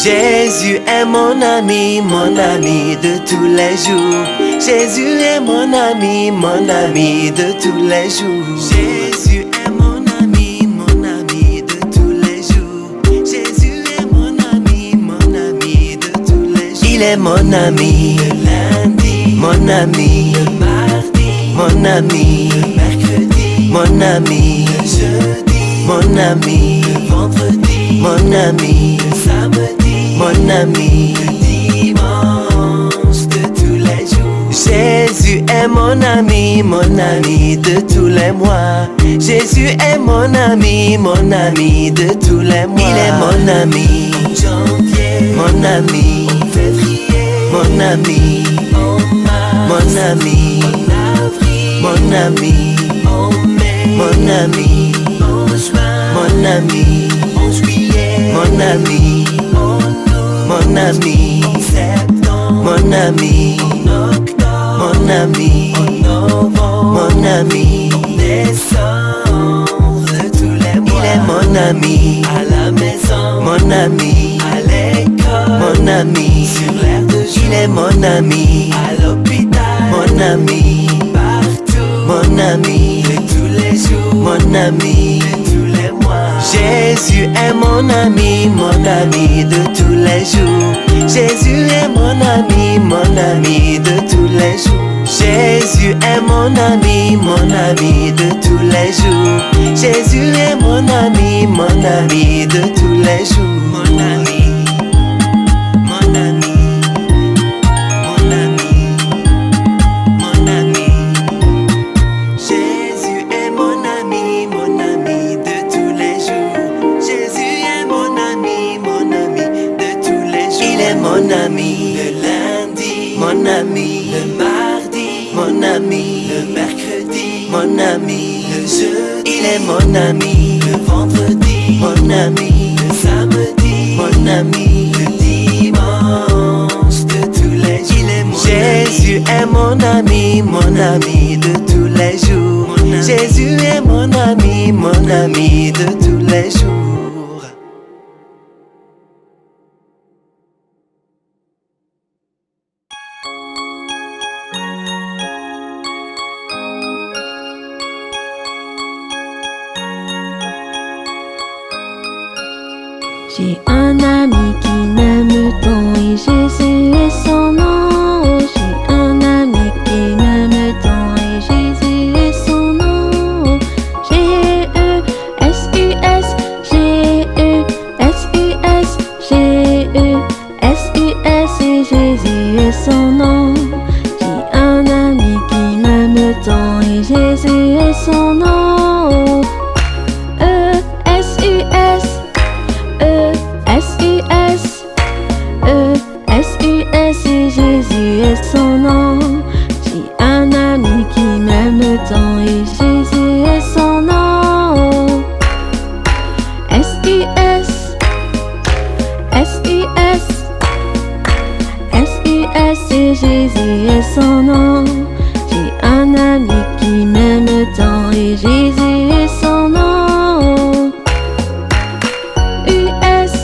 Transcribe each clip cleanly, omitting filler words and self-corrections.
Jésus est mon ami de tous les jours. Jésus est mon ami de tous les jours. Jésus est mon ami de tous les jours. Jésus est mon ami de tous les jours. Il est mon ami le lundi, mon ami le mardi, mon ami le mercredi, mon ami le jeudi, mon ami le vendredi, mon ami le samedi, mon ami le dimanche de tous les jours. Jésus est mon ami de tous les mois. Jésus est mon ami de tous les mois. Il est mon ami en janvier, mon ami en février, mon ami en mars, mon ami en avril, mon ami en mai, mon ami en juin, mon ami en juillet, mon ami en août, mon ami en septembre, mon ami en octobre, mon ami en novembre, mon ami en décembre de tous les mois. Il est mon ami à la maison, mon ami à l'école, mon ami sur l'air de jeu. Il est mon ami à l'hôpital, mon ami partout, mon ami de tous les jours, mon ami de tous les mois. Jésus est mon ami de tous les jours. Jésus est mon ami de tous les jours. Jésus est mon ami de tous les jours. Jésus est mon ami de tous les jours. Mon ami, mon ami, mon ami, mon ami. Jésus est mon ami de tous les jours. Jésus est mon ami de tous les jours. Il est mon ami le lundi, mon ami le mardi, mon ami le mercredi, mon ami le jeudi. Il est mon ami le vendredi, mon ami le samedi, mon ami le dimanche de tous les jours. Il est mon Jésus est mon ami de tous les jours. Jésus est mon ami de tous les jours. J'ai un ami qui m'aime tant et Jésus est son nom. J'ai un ami qui m'aime tant et Jésus est son nom. G-E-S-U-S, G-E-S-U-S, G-E-S-U-S et Jésus est son nom. J'ai un ami qui m'aime tant et Jésus est son nom. E-S-U-S, E-S-U-S, E-S-U-S et Jésus est son nom. J'ai un ami qui m'aime tant et Jésus est son nom. S-U-S, S-U-S, S-U-S et Jésus est son nom. J'ai un ami qui m'aime tant et Jésus est son nom. U-S,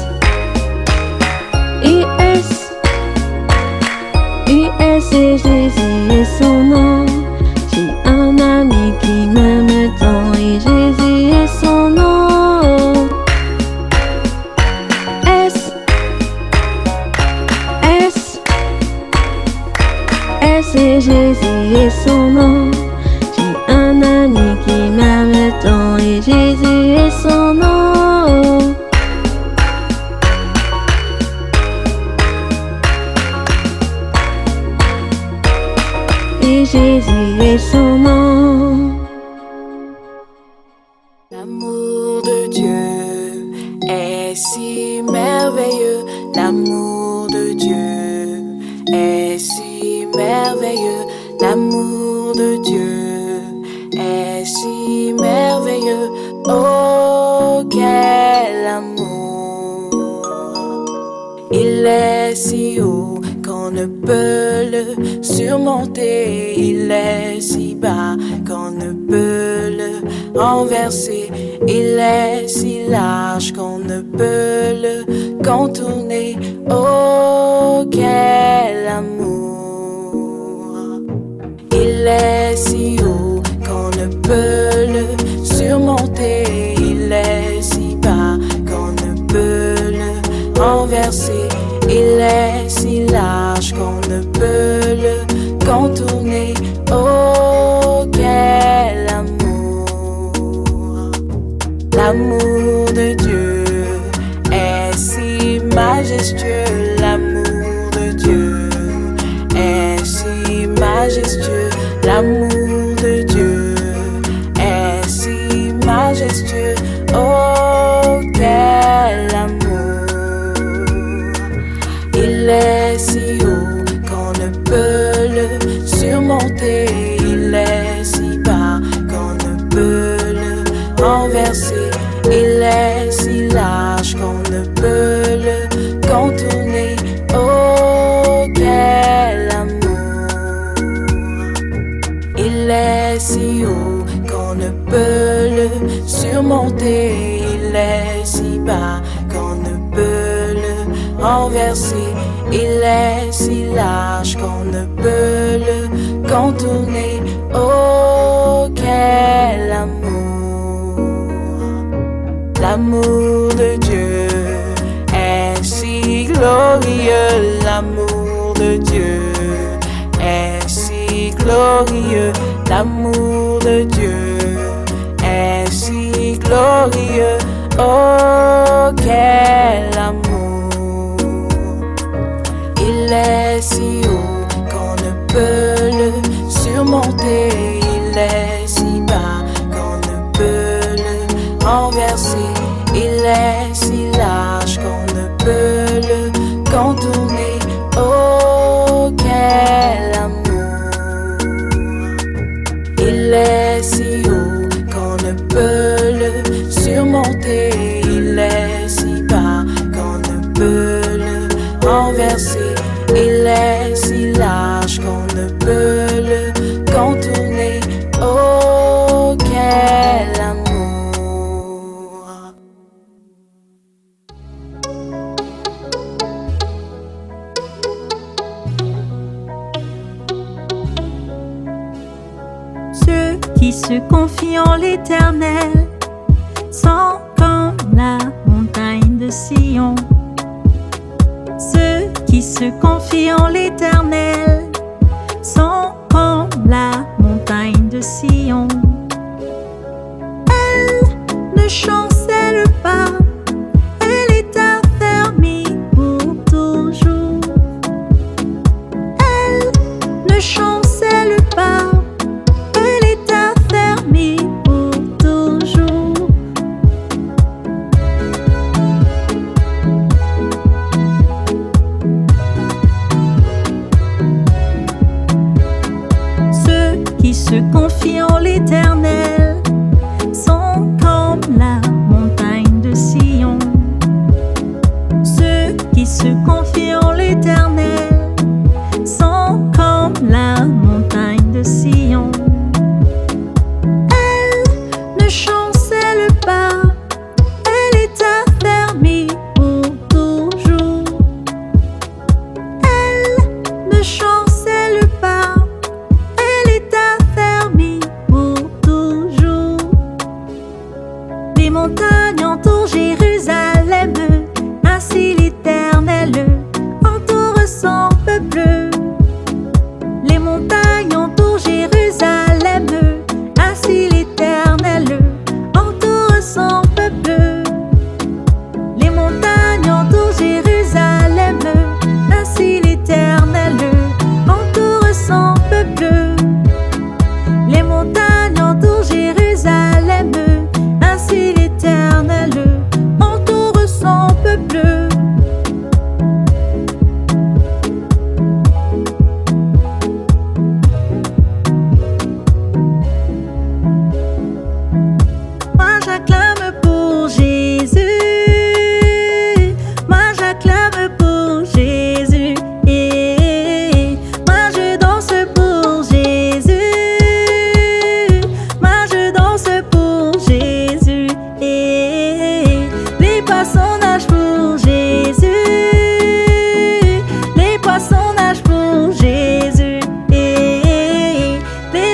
U-S, U-S et Jésus est son nom. J'ai un ami qui m'aime tant et Jésus est son nom. S, S, S et Jésus est son nom. J'ai un ami qui m'aime tant et Jésus est son nom. Et Jésus est son nom. L'amour de Dieu est si merveilleux. L'amour de Dieu est si merveilleux. L'amour de Dieu est si merveilleux. Oh, quel amour! Il est si haut qu'on ne peut le surmonter. Il est si bas qu'on ne peut le renverser. Il est si large qu'on ne peut le contourner. Oh, quel amour! Il est si haut qu'on ne peut le surmonter. Il est si bas qu'on ne peut le renverser. Il est si large qu'on ne peut le contourner. Oh, quel amour! L'amour de Dieu est si majestueux. L'amour de Dieu est si majestueux. L'amour de Dieu est si majestueux. Oh, quel amour! Il est si haut qu'on ne peut le surmonter. Il est si bas qu'on ne peut le renverser. Il est si large qu'on ne peut le contourner. Oh, quel amour! Il est si haut qu'on ne peut le surmonter. Il est si bas qu'on ne peut le renverser. Il est si large qu'on ne peut le contourner. Oh, quel amour! L'amour de Dieu est si glorieux. L'amour de Dieu est si glorieux. L'amour de Dieu est si glorieux. Oh, quel amour! Il est si haut qu'on ne peut le surmonter. Il est si bas qu'on ne peut le renverser. Il est si large qu'on ne peut le contourner. Oh, quel amour! Il est si haut qu'on ne peut le surmonter. Il est si bas qu'on ne peut le renverser. Il est si large qu'on ne peut le contourner. Oh, quel amour! Ceux qui se confient en l'Éternel sont comme la montagne de Sion. Ceux qui se confient en l'Éternel sont comme la montagne de Sion. Elle ne chancelle pas, elle est affermie pour toujours. Elle ne chancelle pas, elle est affermie pour toujours. Ceux qui se confient en l'Éternel sont comme la montagne de Sion. Ceux qui se confient en l'Éternel sont comme la montagne de Sion. Elle ne chancelle pas, elle est affermie pour toujours. Elle ne chancelle pas, elle est affermie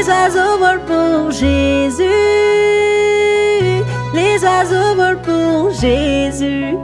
Les oiseaux volent pour Jésus. Les oiseaux volent pour Jésus.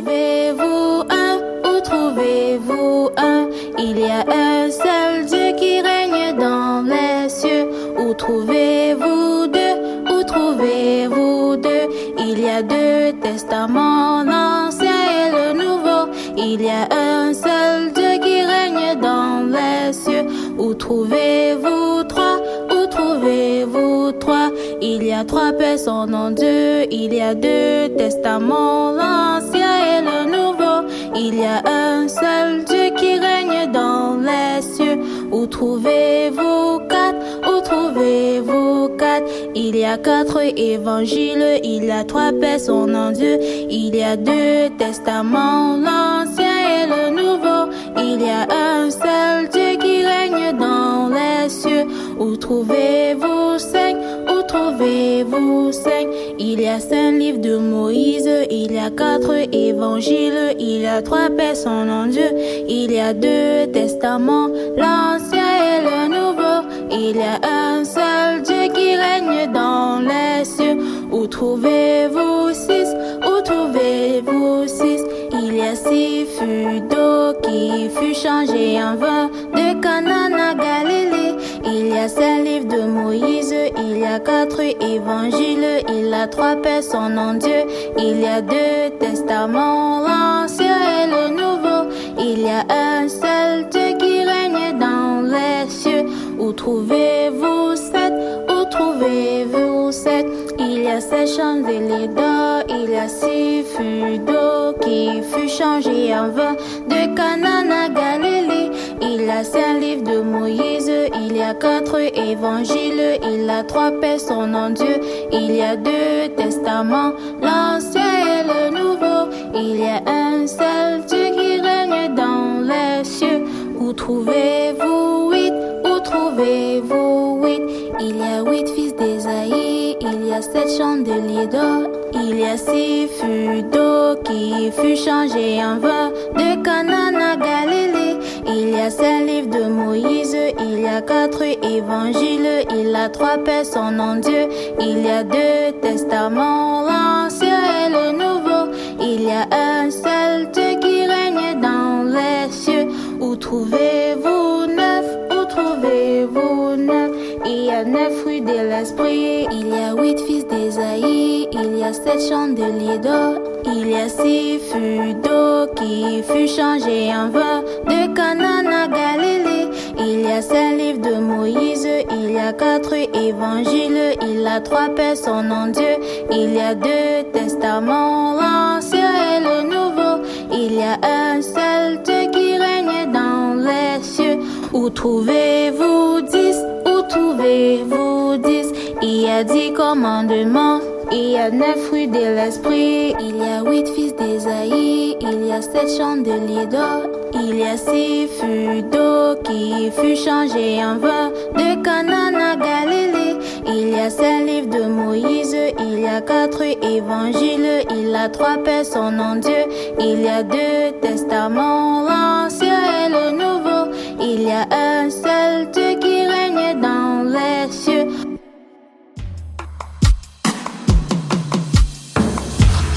Trouvez-vous un, où trouvez-vous un? Il y a un seul Dieu qui règne dans les cieux. Où trouvez-vous deux? Où trouvez-vous deux? Il y a deux testaments, l'Ancien et le Nouveau. Il y a un seul Dieu qui règne dans les cieux. Où trouvez-vous trois? Où trouvez-vous trois? Il y a trois personnes en Dieu. Il y a deux testaments, l'Ancien et le Nouveau. Il y a un seul Dieu qui règne dans les cieux. Où trouvez-vous quatre? Où trouvez-vous quatre? Il y a quatre évangiles. Il y a trois personnes en Dieu. Il y a deux testaments, l'Ancien et le Nouveau. Il y a un seul Dieu qui règne dans les cieux. Où trouvez-vous cinq? Où trouvez-vous cinq? Il y a cinq livres de Moïse. Il y a quatre évangiles. Il y a trois personnes en Dieu. Il y a deux testaments, l'Ancien et le Nouveau. Il y a un seul Dieu qui règne dans les cieux. Où trouvez-vous six? Où trouvez-vous six? Il y a six fûts d'eau qui fut changé en vin de Canaan à Galilée. Il y a cinq livres de Moïse. Il y a quatre évangiles. Il y a trois personnes en Dieu. Il y a deux testaments, l'Ancien et le Nouveau. Il y a un seul Dieu qui règne dans les cieux. Où trouvez-vous sept? Où trouvez-vous sept? Il y a sept chandeliers d'or. Il y a six fûts d'eau qui fut changé en vin de Canaan à Galilée. Il y a cinq livres de Moïse. Il y a quatre évangiles. Il y a trois personnes en Dieu. Il y a deux testaments, l'Ancien et le Nouveau. Il y a un seul Dieu qui règne dans les cieux. Où trouvez-vous huit? Où trouvez-vous huit? Il y a huit fils d'Ésaïe. Il y a sept chandeliers d'or. Il y a six fûts d'eau qui fut changé en vin de Canaan à Galilée. Il y a cinq livres de Moïse. Il y a quatre évangiles. Il y a trois personnes en Dieu. Il y a deux testaments, l'Ancien et le Nouveau. Il y a un seul Dieu qui règne dans les cieux. Où trouvez-vous neuf? Où trouvez-vous neuf? Il y a neuf fruits de l'esprit. Il y a huit fils d'Ésaïe. Il y a sept chandeliers d'or. Il y a six fûts d'eau qui fut changé en vin de Canaan à Galilée. Il y a cinq livres de Moïse. Il y a quatre évangiles. Il y a trois personnes en Dieu. Il y a deux testaments, l'Ancien et le Nouveau. Il y a un seul Dieu qui règne dans les cieux. Où trouvez-vous dix? Où trouvez-vous dix? Il y a 10 commandements. Il y a 9 fruits de l'esprit. Il y a 8 fils d'Ésaïe. Il y a 7 chandeliers d'or. Il y a 6 fûts d'eau qui fut changé en vin de Canaan à Galilée. Il y a 5 livres de Moïse. Il y a 4 évangiles. Il y a 3 personnes en Dieu. Il y a 2 testaments, l'Ancien et le Nouveau. Il y a un seul Dieu qui règne dans les cieux.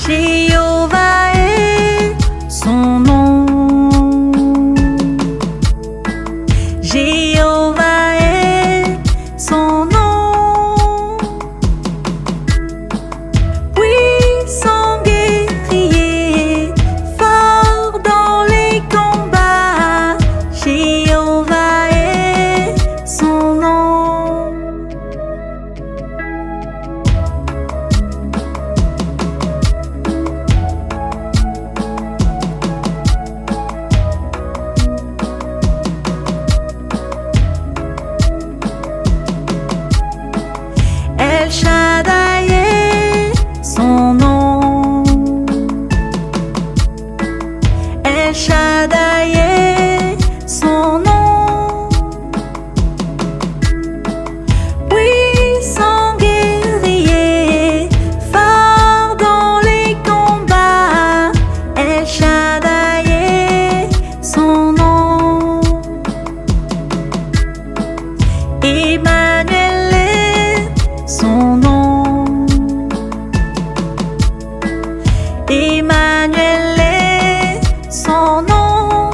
Jéhovah est son nom. Jéhovah est son nom. Puissant guerrier, fort dans les combats. Jéhovah est son nom. Emmanuel est son nom. Emmanuel est son nom.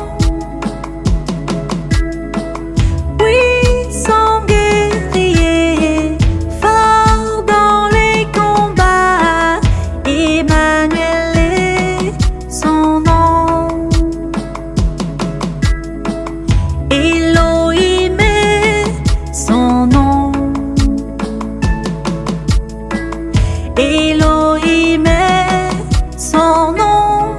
Puissant guerrier, fort dans les combats. Emmanuel est son nom. Elohim est son nom. Elohim est son nom.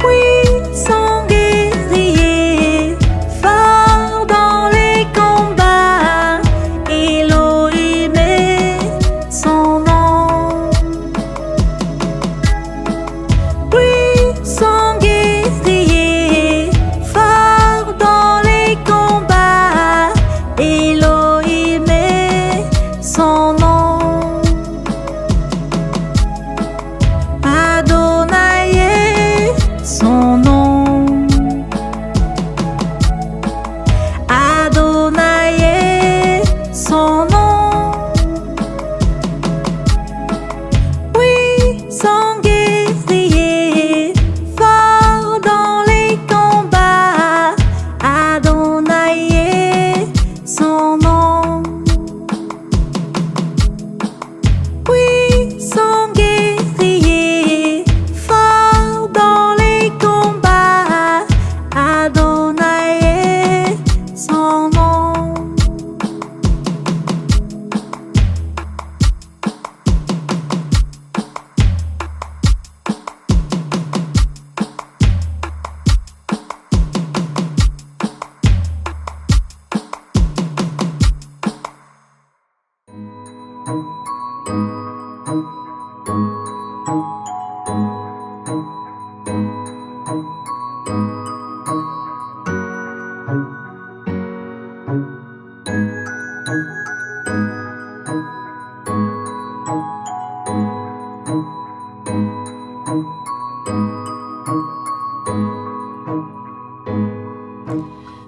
Puissant guerrier, fort dans les combats. Elohim est son nom. Puissant guerrier, fort dans les combats. Elohim est son nom. Adonai est son nom. Adonai est son nom. Puissant guerrier, fort dans les combats. Adonai est son nom. Puissant guerrier, fort dans les combats. Adonai est son nom.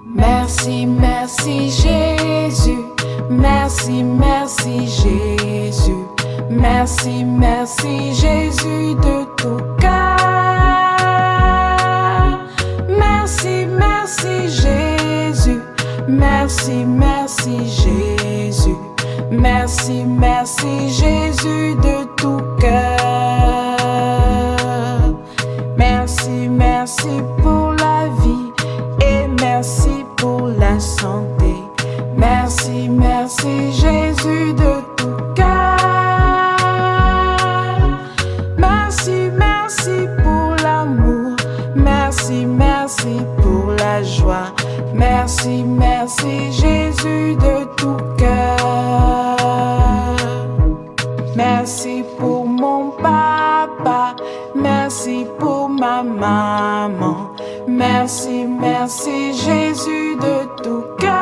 Merci, merci Jésus. Merci, merci Jésus. Merci, merci Jésus de tout cœur. Merci, merci Jésus. Merci, merci Jésus. Merci, merci Jésus de tout cœur. Merci, merci pour la vie et merci pour la santé. Merci, merci Jésus de tout cœur. Merci, merci pour l'amour. Merci, merci pour la joie. Merci, merci Jésus de tout cœur. Merci pour mon papa. Merci pour ma maman. Merci, merci Jésus de tout cœur.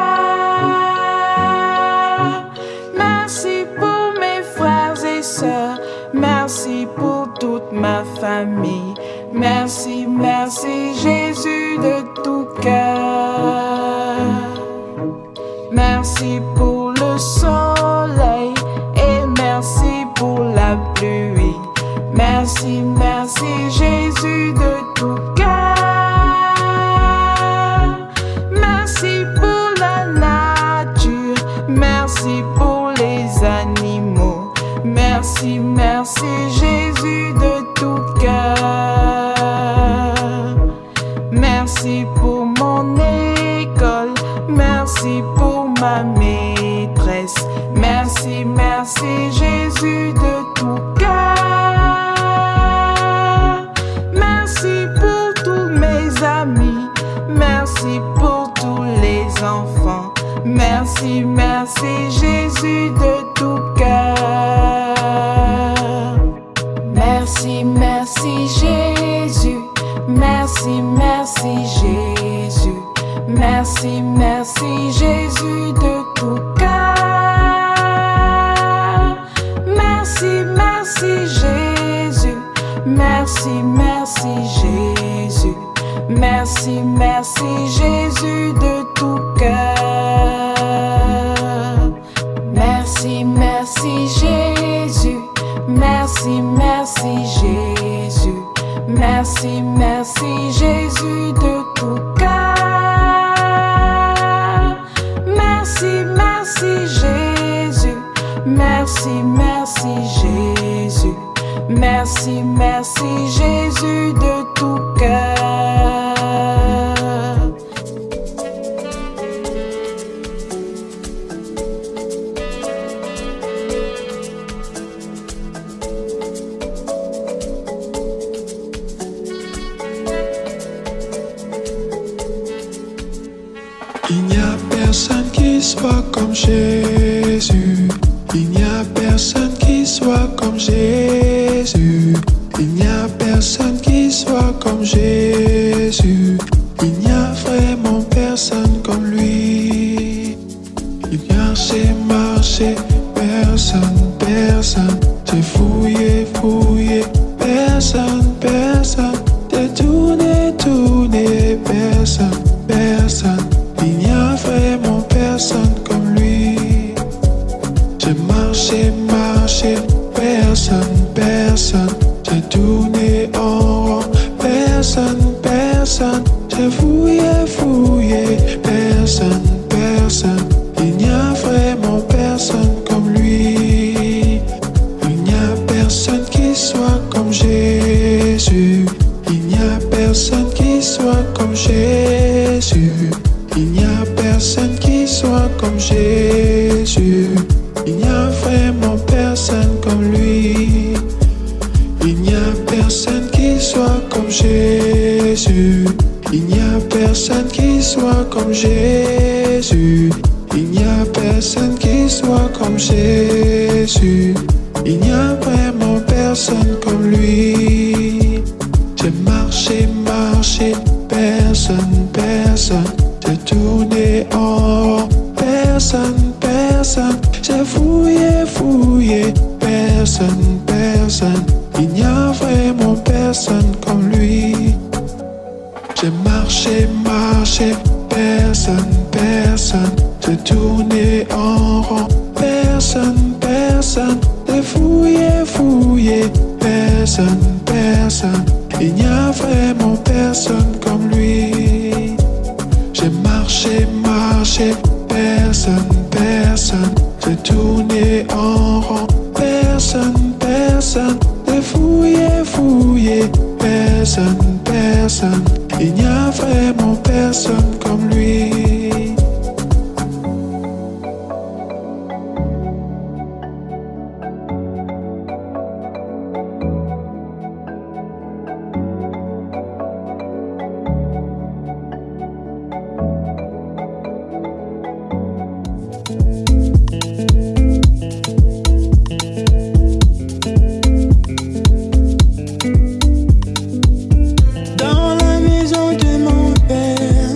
Merci pour mes frères et sœurs. Merci pour toute ma famille. Merci, merci Jésus de tout cœur. Merci pour le soleil et merci pour la pluie. Merci, merci Jésus de tout cœur. Merci pour la nature. Merci pour les animaux. Merci, merci Jésus de tout cœur. Merci pour mon école. Merci pour ma maîtresse. Merci, merci Jésus de tout cœur. Merci pour tous mes amis. Merci pour tous les enfants. Merci, merci Jésus de tout cœur. Merci, merci Jésus. Merci, merci Jésus. Merci, merci Jésus de tout cœur. Merci, merci Jésus. Merci, merci Jésus. Merci, merci Jésus de tout cœur. Merci, merci Jésus. Merci, merci Jésus de tout cœur. Il n'y a personne qui soit comme Jésus. Il n'y a personne qui soit comme Jésus. Il n'y a personne qui soit comme Jésus. Il n'y a vraiment personne comme lui. Il marché, personne, personne. J'ai fouillé, personne, personne. J'ai tourné, personne, personne. Il n'y a vraiment personne comme lui. J'ai marché, personne, personne. J'ai tourné en rond, personne, personne. J'ai fouillé, personne, personne. Il n'y a vraiment personne comme lui. Il n'y a personne qui soit comme Jésus. Il n'y a personne qui soit comme Jésus. Il n'y a personne qui soit comme Jésus. Il n'y a vraiment personne comme lui. Il n'y a personne qui soit comme Jésus. Il n'y a personne qui soit comme Jésus. Il n'y a personne qui soit comme Jésus. Il n'y a vraiment personne comme lui. J'ai marché, personne, personne. J'ai tourné en rond, personne, personne. J'ai fouillé, personne, personne. Il n'y a vraiment personne comme lui. J'ai marché, personne, personne. J'ai tourné en rond, personne, personne. J'ai fouillé, personne, personne. Il n'y a vraiment personne comme lui. J'ai marché, personne, personne. J'ai tourné en rond, personne, personne. J'ai fouillé, personne, personne. Il n'y a vraiment personne comme lui. Dans la maison de mon père,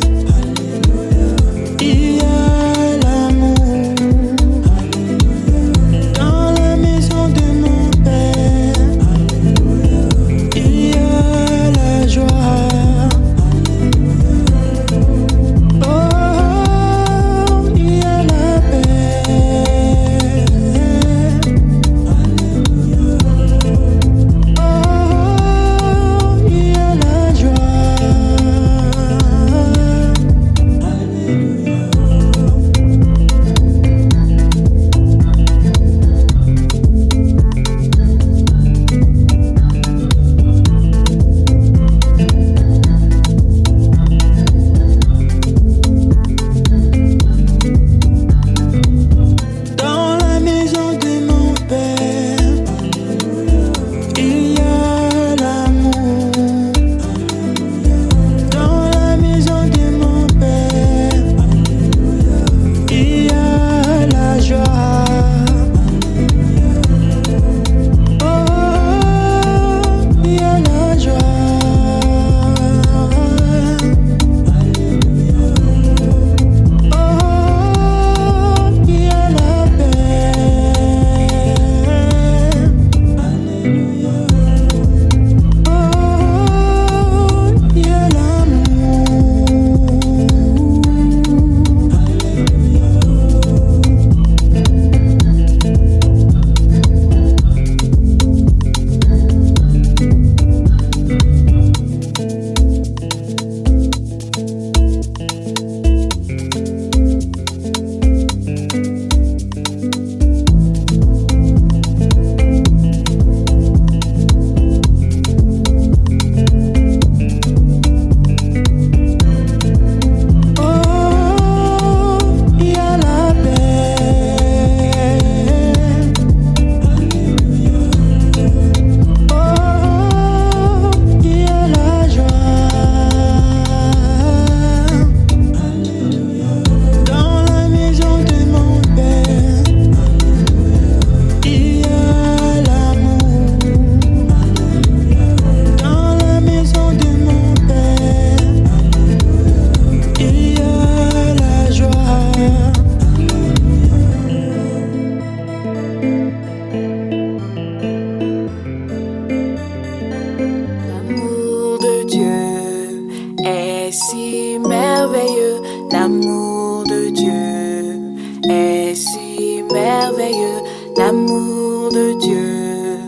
merveilleux, l'amour de Dieu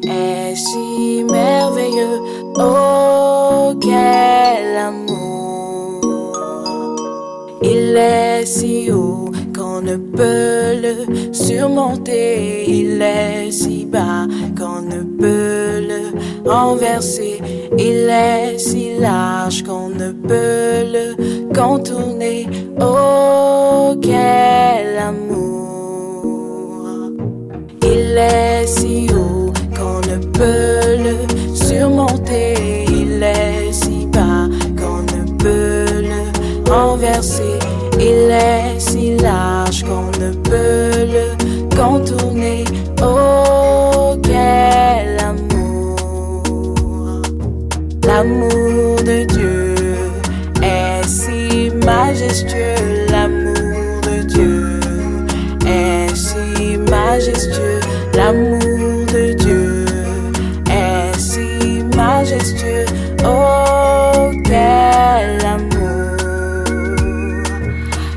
est si merveilleux. Oh, quel amour! Il est si haut qu'on ne peut le surmonter. Il est si bas qu'on ne peut le renverser. Il est si large qu'on ne peut le contourner. Oh, quel amour! Il est si haut qu'on ne peut le surmonter. Il est si bas qu'on ne peut le renverser. Il est si large qu'on ne peut le contourner. Oh, quel amour! L'amour de Dieu est si majestueux. L'amour de Dieu est si majestueux. L'amour de Dieu est si majestueux. Oh, quel amour!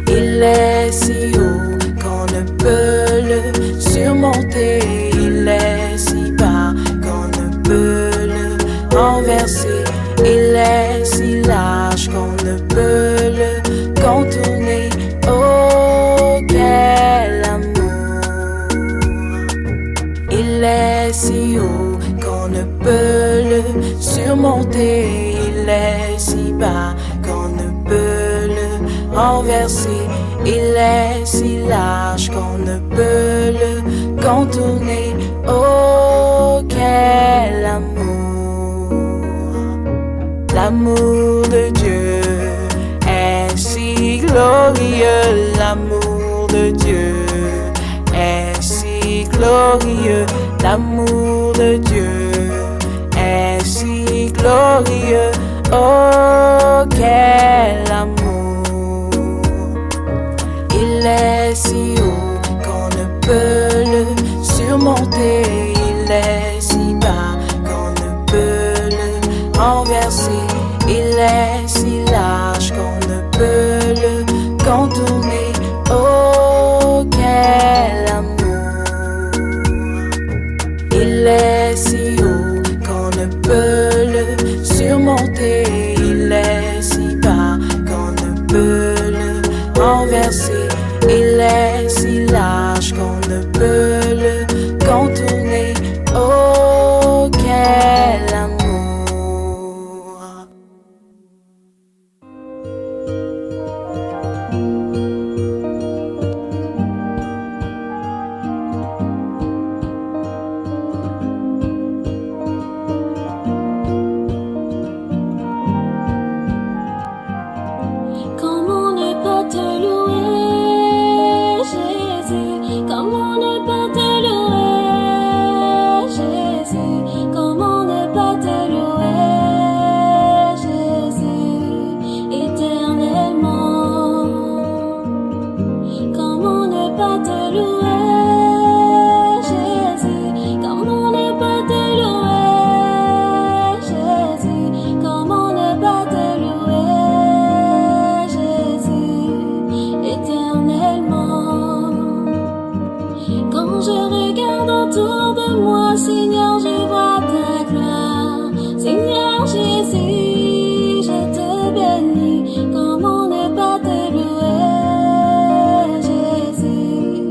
Il est si haut qu'on ne peut le surmonter. Il est si bas qu'on ne peut le renverser. Il est si large qu'on ne peut le contourner. Oh, quel amour! Il est si haut qu'on ne peut le surmonter. Il est si bas qu'on ne peut le renverser. Il est si large qu'on ne peut le contourner. Oh, quel amour! L'amour de Dieu est si glorieux. L'amour de Dieu est si glorieux. L'amour de Dieu est si glorieux. Oh, quel amour! Il est si haut qu'on ne peut le surmonter. Il est si bas qu'on ne peut le renverser. Il est si large qu'on ne peut le contourner. Oh, quel amour! Il est si haut qu'on ne peut le surmonter. Il est si bas qu'on ne peut le renverser. Il est si large qu'on ne peut le contourner. Oh, quel amour! Comment ne pas te louer, Jésus? Comment ne pas te louer, Jésus? Comment ne pas te louer, Jésus? Éternellement. Comment ne pas te louer, Jésus? Comment ne pas te louer, Jésus? Comment ne pas te louer, Jésus? Éternellement. Quand je regarde autour de moi, Seigneur, je vois ta gloire. Seigneur Jésus, je te bénis. Comment ne pas te louer, Jésus?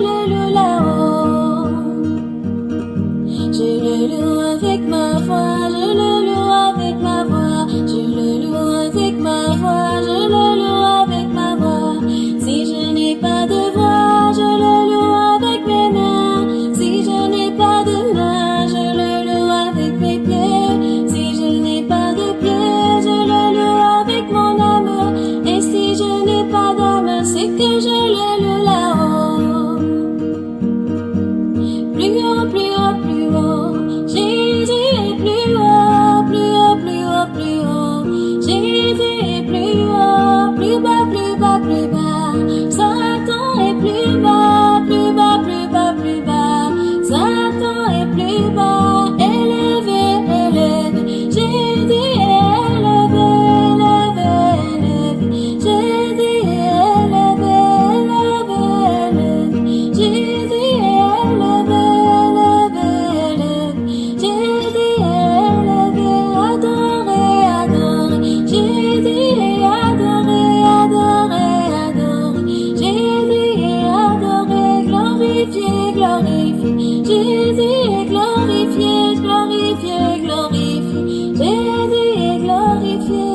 le loue là-haut. Je le loue avec ma voix, je le loue avec ma voix, je le loue avec ma voix, je le loue avec ma voix. Si je n'ai pas de voix, je le loue avec mes mains. Si je n'ai pas de mains, je le loue avec mes pieds. Si je n'ai pas de pieds, je le loue avec mon âme. Et si je n'ai pas d'âme, c'est que je le loue là-haut. Plus haut, plus haut, plus haut. Jésus est plus haut, plus haut, plus haut, plus haut. Jésus est plus haut, plus bas, plus bas, plus bas. Satan est plus bas, plus bas, plus bas, plus bas. Satan est plus bas, élevé, élevé. Jésus est élevé, élevé, élevé. Jésus est élevé, élevé, élevé. Jésus est élevé, élevé, élevé. Jésus est élevé, adoré, adoré. Jésus est adoré, adoré, adoré. Jésus est adoré, glorifié, glorifié. Jésus est glorifié, glorifié, glorifié. Jésus est glorifié.